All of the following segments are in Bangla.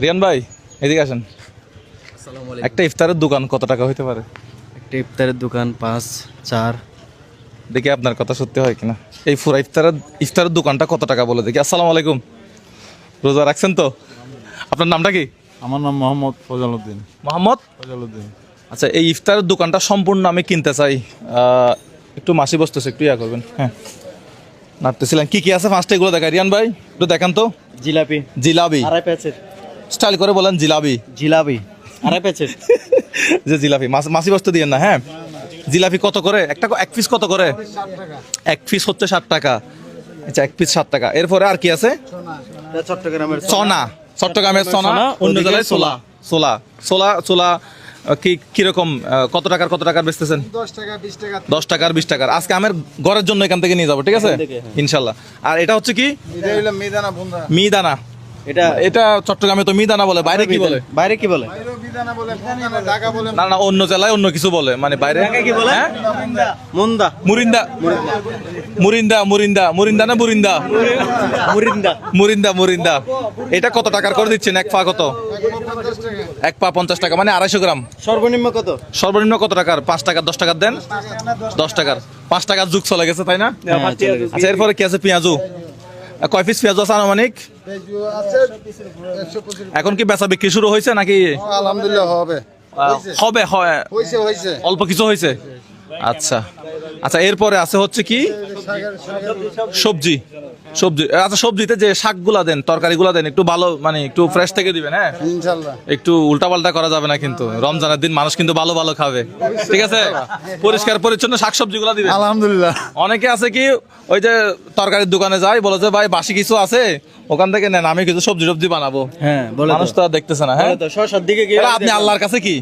রিয়ান ভাই এদিকে আসেন। একটা ইফতারের দোকান কত টাকা হইতে পারে? একটা ইফতারের দোকান 5, 4। দেখি আপনার কথা সত্যি হয় কিনা। এই পুরা ইফতারের দোকানটা কত টাকা বলে দেখি। আসসালামু আলাইকুম, রোজা রাখছেন তো? আপনার নামটা কি? আমার নাম মোহাম্মদ ফজল উদ্দিন। মোহাম্মদ ফজল উদ্দিন। আচ্ছা, এই ইফতারের দোকানটা সম্পূর্ণ আমি কিনতে চাই। একটু মাসি বসতেছে, একটু ইয়া করবেন। হ্যাঁ, নাড়তেছিলেন কি কি আছে ফার্স্টে এগুলো দেখাই। রিয়ান ভাই একটু দেখান তো। জিলাপি জিলাপি, আড়াই প্যাকেট। স্টাইল করে বলেন জিলাপি। জিলাপি আড়াই প্যাকেট। যে জিলাপি মাসি বসতে দিয়েন না। হ্যাঁ, জিলাপি কত করে একটা? এক পিস কত করে? এক পিস হচ্ছে 60 টাকা। আচ্ছা, এক পিস 60 টাকা। এরপরে আর কি আছে? চট্টগ্রামের চনা, চট্টগ্রামের চনা, অন্য জায়গায় ছোলা। ছোলা ছোলা ছোলা কি কিরকম কত টাকার বেচতেছেন? 10 টাকা 20 টাকা। 10 টাকার 20 টাকার। আজকে আমের ঘরের জন্য এখান থেকে নিয়ে যাবো, ঠিক আছে ইনশাল্লাহ। আর এটা হচ্ছে কি? এটা হলো মিদানা বন্ধা। মিদানা। এটা এটা চট্টগ্রামে তো মিদানা বলে, বাইরে কি বলে? বাইরে কি বলে? বাইরেও মিদানা বলে, বন্ধা ঢাকা বলে। না না, অন্য জেলায় অন্য কিছু বলে, মানে বাইরে কি বলে? হ্যাঁ? মুন্দা। মুরিন্দা মুরিন্দা মুরিন্দা মুরিন্দা না মুরিন্দা? মুরিন্দা। মুরিন্দা মুরিন্দা। এটা কত টাকার করে দিচ্ছেন? এক পা কত? 50 টাকা। এক পা 50 টাকা, মানে 250 গ্রাম। সর্বনিম্ন কত? সর্বনিম্ন কত টাকার? 5 টাকার 10 টাকার দেন। 10 টাকার 5 টাকার যুগ চলে গেছে, তাই না? আচ্ছা, এরপরে কি আছে? পেঁয়াজু। কয় পিস পেঁয়াজু আছে আনুমানিক? পেঁয়াজু আছে 125। এখন কি বেচা বিক্রি শুরু হয়েছে নাকি? আলহামদুলিল্লাহ হবে। হবে, হয় হইছে। অল্প কিছু হয়েছে। আচ্ছা আচ্ছা, এরপরে আছে হচ্ছে কি? সবজি। সবজি। আচ্ছা, সবজিতে যে শাকগুলা দেন, তরকারিগুলা দেন, একটু ভালো, মানে একটু ফ্রেশ থেকে দিবেন। হ্যাঁ, ইনশাআল্লাহ। একটু উল্টাপাল্টা করা যাবে না কিন্তু। রমজানের দিন মানুষ কিন্তু ভালো ভালো খাবে, ঠিক আছে? পরিষ্কার পরিচ্ছন্ন শাকসবজিগুলা দিবেন। আলহামদুলিল্লাহ। অনেকে আছে কি, ওই যে তরকারির দোকানে যায়, বলে যে ভাই বাসি কিছু আছে, ওখান থেকে নেন, আমি কিছু সবজি বানাবো। হ্যাঁ, বলে মানুষ তো আর দেখতেছে না। হ্যাঁ, তো শশার দিকে কি? তাহলে আপনি আল্লাহর কাছে কি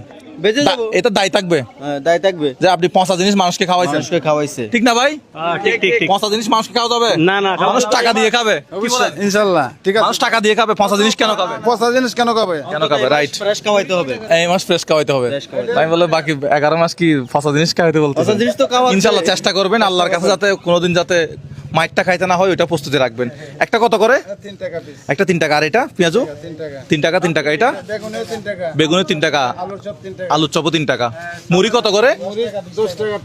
বেঁচে যাবো। এটা দায় থাকবে দায় থাকবে। যে আপনি 50 জিনিস মানুষকে খাওয়াইছেন, মানুষকে খাওয়াইছে। ঠিক না ভাই? ঠিক ঠিক ঠিক। 50 জিনিস মানুষকে খাওয়া যাবে না, না, মানুষ টাকা দিয়ে খাবে। কি বলেন? ইনশাআল্লাহ ঠিক আছে। মানুষ টাকা দিয়ে খাবে, 50 জিনিস কেন খাবে? 50 জিনিস কেন খাবে? কেন খাবে? রাইট, ফ্রেশ খাওয়াইতে হবে। এই মাস ফ্রেশ খাওয়াইতে হবে। Fresh খাওয়াইতে তাই বলে বাকি 11 মাস কি 50 জিনিস খাওয়াইতে বলতে? 50 জিনিস তো খাওয়াচ্ছে। ইনশাআল্লাহ চেষ্টা করবেন আল্লাহর কাছে যাতে কোনোদিন যাতে মাইকটা খাইতে না হয়, ওইটা প্রস্তুতি রাখবেন। একটা কত করে? 3 টাকা পিস। একটা 3 টাকা। আর এটা পেঁয়াজু 3 টাকা। 3 টাকা। এটা বেগুনেও 3 টাকা। বেগুনে 3 টাকা। আলুর চপ 3 টাকা। আলুর চপও 3 টাকা। মুড়ি কত করে? মুড়ি 10 টাকা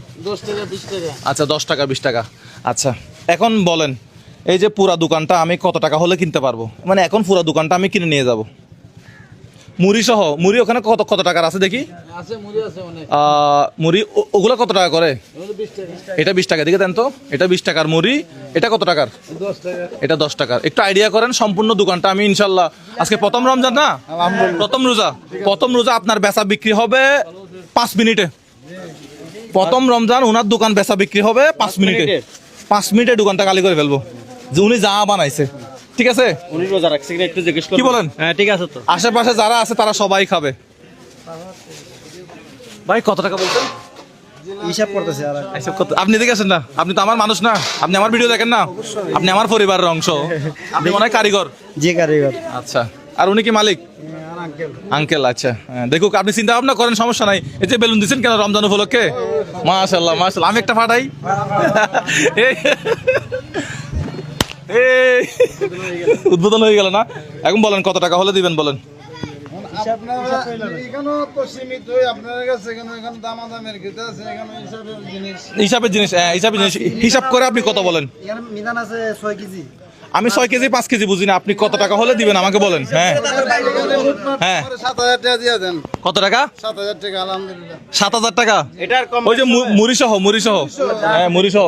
20 টাকা। আচ্ছা, 10 টাকা 20 টাকা। আচ্ছা, এখন বলেন, এই যে পুরা দোকানটা আমি কত টাকা হলে কিনতে পারবো? মানে এখন পুরা দোকানটা আমি কিনে নিয়ে যাব মুড়ি সহ। মুড়ি ওখানে কত কত টাকার আছে দেখি? আছে মুড়ি আছে অনেক। মুড়ি ওগুলা কত টাকা করে? 20 টাকা। এটা 20 টাকা। দিকে দেন তো, এটা 20 টাকার মুড়ি। এটা কত টাকার? 10 টাকা। এটা 10 টাকার। একটু আইডিয়া করেন সম্পূর্ণ দোকানটা আমি ইনশাল্লাহ, আজকে প্রথম রমজান না, প্রথম রোজা আপনার বেচা বিক্রি হবে 5 মিনিটে। প্রথম রমজান ওনার দোকান বেচা বিক্রি হবে 5 মিনিটে। 5 মিনিটে দোকানটা খালি করে ফেলবো, যে উনি যা বানাইছে, ঠিক আছে? উনি রোজা রাখছে কিনা একটু জিজ্ঞেস করুন। কি বলেন? হ্যাঁ, ঠিক আছে তো। আশেপাশে যারা আছে তারা সবাই খাবে। ভাই কত টাকা বলছেন? হিসাব করতেছে আর এইসব আপনি দেখে আছেন না? আপনি তো আমার মানুষ না? আপনি আমার ভিডিও দেখেন না? আপনি আমার পরিবারের অংশ। আপনি মনে হয় কারিগর। যে কারিগর। আচ্ছা, আর উনি কি মালিক? আঙ্কেল। আচ্ছা, হ্যাঁ, দেখুক আপনি চিন্তা ভাবনা করেন, সমস্যা নাই। এই যে বেলুন দিচ্ছেন কেন রমজান উপলক্ষে? মাশাআল্লাহ মাশাআল্লাহ। আমি একটা ফাটাই। এই উদ্বোধন হয়ে গেল না? এখন বলেন কত টাকা হলে দিবেন, বলেন। আপনারা এখানেও তো সীমিত হয়ে আপনার কাছে এখানে দামাদামের ক্ষেত্রে আছে, এখানে হিসাবের জিনিস। হিসাবের জিনিস হিসাব করে আপনি কত বলেন? এখানে মিজান আছে 6 কেজি। আমি 6 কেজি 5 কেজি বুঝি না, আপনি কত টাকা হলে দিবেন আমাকে বলেন। হ্যাঁ হ্যাঁ, 7000 টাকা দিয়ে দেন। কত টাকা? 7000 টাকা আলহামদুলিল্লাহ। 7000 টাকা। এটার কম। ওই যে মুড়ি সহ হ্যাঁ, মুড়ি সহ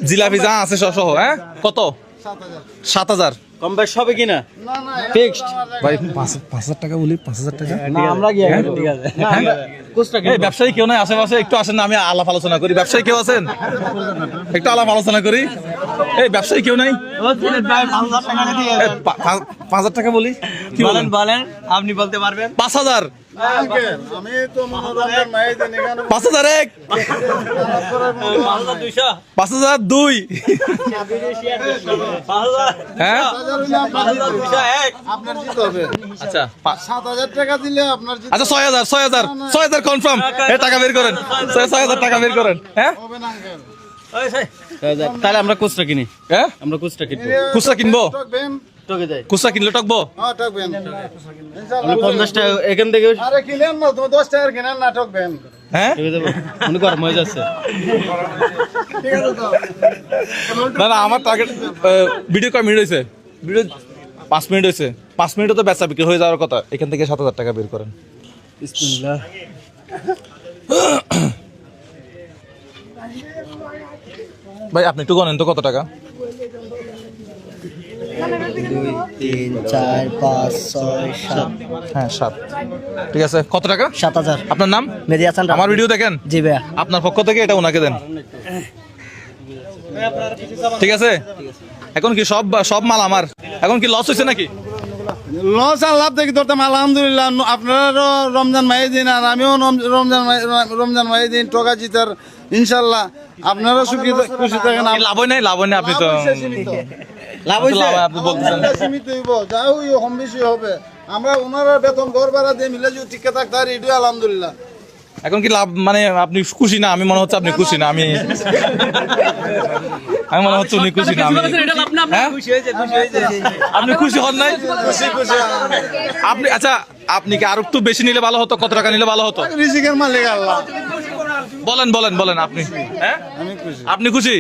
জিলাপি যা আছে সহ। হ্যাঁ, কত? 7000। 7000। কম বেশ হবে কিনা? না না Fixed। ভাই 5000 টাকা বলি, 5000 টাকা। না, আমরা কি ঠিক আছে। না, আমরা কুচটা এই ব্যবসায়ী কেউ নাই আশেপাশে? একটু আসেন না, আমি আলাপ আলোচনা করি। ব্যবসায়ী কেউ আছেন? একটু আলাপ আলোচনা করি। এই ব্যবসায়ী কেউ নাই? 5000 টাকা বলি। কি বলেন? বলেন, আপনি বলতে পারবেন। 5000। আমি তো মনোরঞ্জন মাই দেন এখানে 5001, 5200, 5002। হ্যাঁ, 5201। আপনার জিতে হবে। আচ্ছা 7000 টাকা দিলে আপনার জিতে আচ্ছা 6000 কনফার্ম। টাকা বের করেন, 6000 টাকা বের করেন। হ্যাঁ হবে না আঙ্কেল। তাহলে আমরা কুচটা কিনি। হ্যাঁ, আমরা কুচটা কিনবো। খুচরা কিনবো। স্টক দেন। টকে দেয় খুচরা কিনলে টকবো? হ্যাঁ ঠকবেন আপনি 50 টাকা এখান থেকে আরে কিনেন না তুমি 10 টাকার কিনেন না ঠকবেন হ্যাঁ টকে দেবো মনে গরম হয়ে যাচ্ছে ঠিক আছে তো না না, আমার টার্গেট ভিডিও কয় মিনিট হয়েছে? ভিডিও 5 মিনিট হয়েছে। 5 মিনিটে তো বেচা বিক্রি হয়ে যাওয়ার কথা। এখান থেকে 7,000 টাকা বের করেন। বিসমিল্লাহ ভাই আপনি একটু গণেন তো কত টাকা? 2 3 4 5 6 7 হ্যাঁ 7। ঠিক আছে, কত টাকা? 7000 আপনার নাম? মেহেদী হাসান আমার ভিডিও দেখেন? জি ভাইয়া আপনার পক্ষ থেকে এটা ওনাকে দেন। ঠিক আছে, এখন কি সব মাল আমার? এখন কি লস হয়েছে নাকি? লস আর লাভ দেখি ধরতাম আলহামদুলিল্লাহ। আপনারাও রমজান মাই দিন আর আমিও রমজান মাই দিন টোকা জিতার ইনশাল্লাহ। আপনারাও সুখী খুশি থাকেন। কি লাভ হয় নাই? লাভ হয় না, আপনি তো লাভ হইছে লাভ হয়, আপনি বলতেছেন। আমরা সীমিত হইব, যা ওই কম বেশি হবে। আমরা ওনারা বেতন ঘর ভাড়া দিয়ে মিলে যদি টিকে থাকতে পারি এটাই আলহামদুলিল্লাহ। এখন কি লাভ মানে আপনি খুশি না? আমি মনে হচ্ছে আপনি খুশি না। আমি মনে হচ্ছে উনি খুশি না। হ্যাঁ? আপনি খুশি হন নাই? আপনি আচ্ছা, আপনি কি আর একটু বেশি নিলে ভালো হতো? কত টাকা নিলে ভালো হতো? রিজিকের মালিক আল্লাহ। বলেন আপনি। হ্যাঁ, আমি খুশি। আপনি খুশি?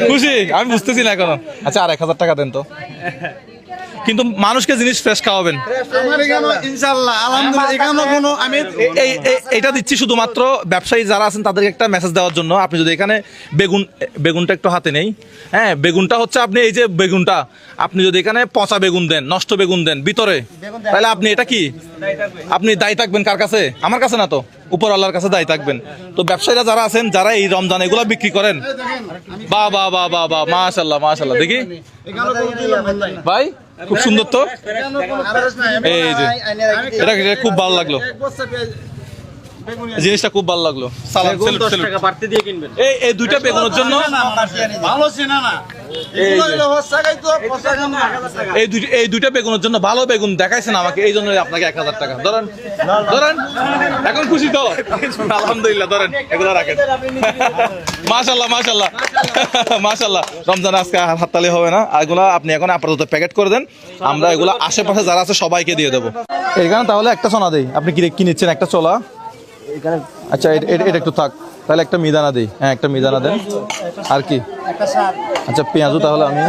খুশি? আমি বুঝতেছি না এখনো। আচ্ছা, আর 1,000 টাকা দেন তো। কিন্তু মানুষকে জিনিস ফ্রেশ খাওয়াবেন। আমার এখানে ইনশাল্লাহ আলহামদুলিল্লাহ এখানে কোনো আমি এইটা দিচ্ছি শুধুমাত্র ব্যবসায়ী যারা আছেন তাদেরকে একটা মেসেজ দেওয়ার জন্য। আপনি যদি এখানে বেগুনটা একটু হাতে নেই, হ্যাঁ, বেগুনটা হচ্ছে আপনি এই যে বেগুনটা আপনি যদি এখানে পচা বেগুন দেন, নষ্ট বেগুন দেন ভিতরে, তাহলে আপনি এটা কি আপনি দায়ী থাকবেন কার কাছে? আমার কাছে না তো, উপর আল্লাহর কাছে দায়ী থাকবেন। তো ব্যবসায়ীরা যারা আছেন, যারা এই রমজান এগুলা বিক্রি করেন, বাহ বাহ বাহ বাহ বাহ, মাশাআল্লাহ মাশাআল্লাহ। দেখি এখানে কোনো দিলাম ভাই। ভাই, খুব সুন্দর তো। এখানে কোনো খরচ নাই। এই যে এটা খুব ভালো লাগলো, এক বস্তা পেঁয়াজ বেগুন জিনিসটা খুব ভালো লাগলো। সালাম, সেলুট 10 সেলুট। টাকা বাড়তি দিয়ে কিনবেন এই দুইটা বেগুনের জন্য ভালো চেনা না। এগুলো হলো হস্তা খাইতো, হস্তা খান না। এই দুইটা বেগুনের জন্য ভালো বেগুন দেখাইছেন আমাকে, এই জন্য আপনাকে 1,000 টাকা ধরেন। এখন খুশি তো? আলহামদুলিল্লাহ, ধরেন এগুলো রাখেন। মাশাআল্লাহ মাশাআল্লাহ মাশাআল্লাহ। রমজান আজকে হাততালি হবে না, এগুলো আপনি এখন আপাতত প্যাকেট করে দেন। আমরা এগুলো আশেপাশে যারা আছে সবাইকে দিয়ে দেবো। এখানে তাহলে একটা সোনা দেই। আপনি কি নিচ্ছেন? একটা চোলা? আচ্ছা, এটা একটু থাক। তাহলে একটা মিদানা দিই। হ্যাঁ, একটা মিদানা দেন। আর কি? আচ্ছা, পেঁয়াজু তাহলে আমি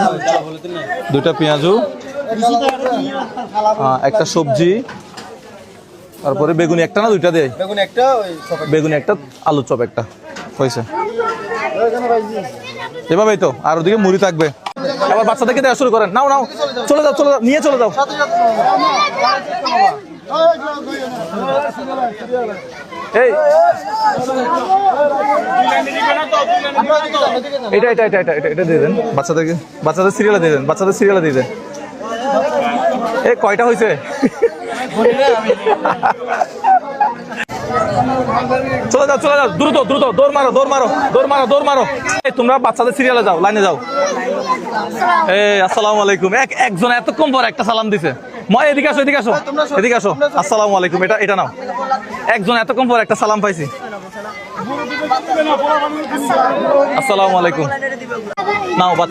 2টা পেঁয়াজু, একটা সবজি, তারপরে বেগুনি একটা না 2টা দেয়? বেগুন একটা ওই বেগুনি একটা, আলু চপ একটা, হয়েছে। এভাবেই তো। আর ওদিকে মুড়ি থাকবে। আবার বাচ্চাদেরকে দেওয়া শুরু করেন। নাও চলে যাও নিয়ে চলে যাও। এই এটা দিয়ে দেন বাচ্চাদের সিরিয়ালে দিয়ে দেন। এই কয়টা হয়েছে? চলে যাও দ্রুত দৌড় মারো। এই তোমরা বাচ্চাদের সিরিয়ালে যাও, লাইনে যাও। এই আসসালামু আলাইকুম। একজন এতক্ষণ পর একটা সালাম দিছে। এদিকে আসো। আসসালামু আলাইকুম। এটা নাও। একজন এতক্ষণ পর একটা সালাম পাইছি। আসসালামু আলাইকুম। নাও বাচ্চা